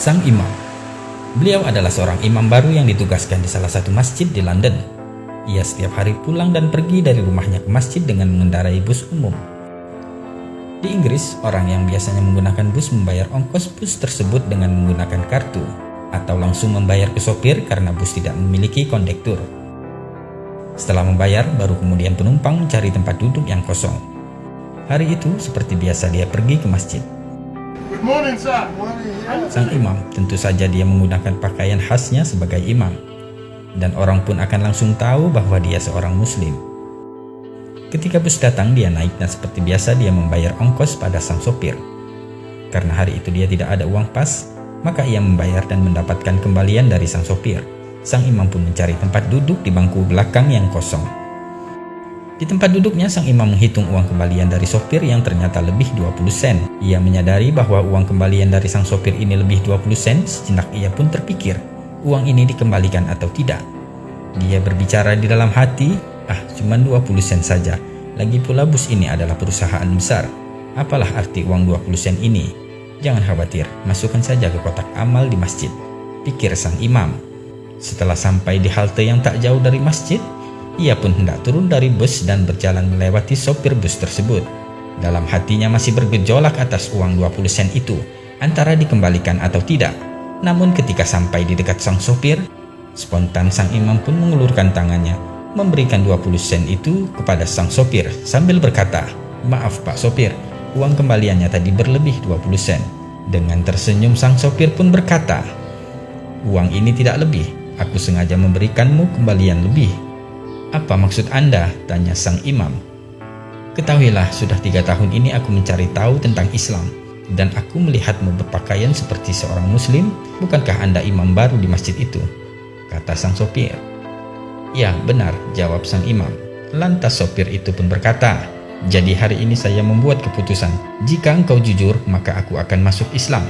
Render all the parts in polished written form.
Sang imam. Beliau adalah seorang imam baru yang ditugaskan di salah satu masjid di London. Ia setiap hari pulang dan pergi dari rumahnya ke masjid dengan mengendarai bus umum. Di Inggris, orang yang biasanya menggunakan bus membayar ongkos bus tersebut dengan menggunakan kartu, atau langsung membayar ke sopir karena bus tidak memiliki kondektur. Setelah membayar, baru kemudian penumpang mencari tempat duduk yang kosong. Hari itu, seperti biasa dia pergi ke masjid. Good morning, sir. Sang imam, tentu saja dia menggunakan pakaian khasnya sebagai imam. Dan orang pun akan langsung tahu bahwa dia seorang muslim. Ketika bus datang, dia naik dan seperti biasa dia membayar ongkos pada sang sopir. Karena hari itu dia tidak ada uang pas, maka ia membayar dan mendapatkan kembalian dari sang sopir. Sang imam pun mencari tempat duduk di bangku belakang yang kosong. Di tempat duduknya, sang imam menghitung uang kembalian dari sopir yang ternyata lebih 20 sen. Ia menyadari bahwa uang kembalian dari sang sopir ini lebih 20 sen, sejenak ia pun terpikir, uang ini dikembalikan atau tidak. Dia berbicara di dalam hati, cuma 20 sen saja. Lagi pula bus ini adalah perusahaan besar. Apalah arti uang 20 sen ini? Jangan khawatir, masukkan saja ke kotak amal di masjid, pikir sang imam. Setelah sampai di halte yang tak jauh dari masjid, ia pun hendak turun dari bus dan berjalan melewati sopir bus tersebut. Dalam hatinya masih bergejolak atas uang 20 sen itu, antara dikembalikan atau tidak. Namun ketika sampai di dekat sang sopir, spontan sang imam pun mengulurkan tangannya, memberikan 20 sen itu kepada sang sopir sambil berkata, "Maaf Pak Sopir, uang kembaliannya tadi berlebih 20 sen. Dengan tersenyum sang sopir pun berkata, "Uang ini tidak lebih, aku sengaja memberikanmu kembalian lebih." "Apa maksud Anda?" tanya sang imam. "Ketahuilah, sudah 3 tahun ini aku mencari tahu tentang Islam, dan aku melihatmu berpakaian seperti seorang muslim. Bukankah Anda imam baru di masjid itu?" kata sang sopir. "Ya, benar," jawab sang imam. Lantas sopir itu pun berkata, "Jadi hari ini saya membuat keputusan, jika engkau jujur maka aku akan masuk Islam,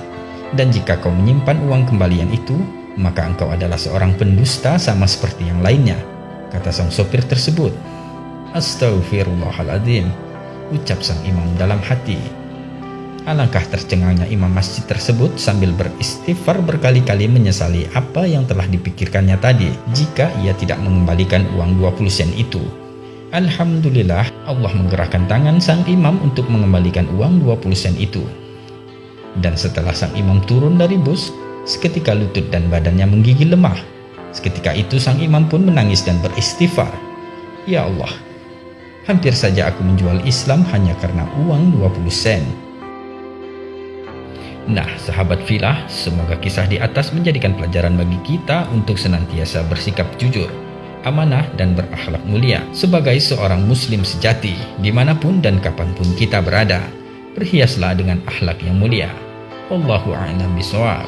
dan jika kau menyimpan uang kembalian itu, maka engkau adalah seorang pendusta sama seperti yang lainnya," kata sang sopir tersebut. "Astaghfirullahaladzim," ucap sang imam dalam hati. Alangkah tercengangnya imam masjid tersebut sambil beristighfar berkali-kali menyesali apa yang telah dipikirkannya tadi jika ia tidak mengembalikan uang 20 sen itu. Alhamdulillah, Allah menggerakkan tangan sang imam untuk mengembalikan uang 20 sen itu. Dan setelah sang imam turun dari bus, seketika lutut dan badannya menggigil lemah. Seketika itu sang imam pun menangis dan beristighfar, "Ya Allah, hampir saja aku menjual Islam hanya karena uang 20 sen." Nah, sahabat filah, semoga kisah di atas menjadikan pelajaran bagi kita untuk senantiasa bersikap jujur, amanah, dan berakhlak mulia sebagai seorang muslim sejati dimanapun dan kapanpun kita berada. Berhiaslah dengan akhlak yang mulia. Wallahu a'lam bishawab.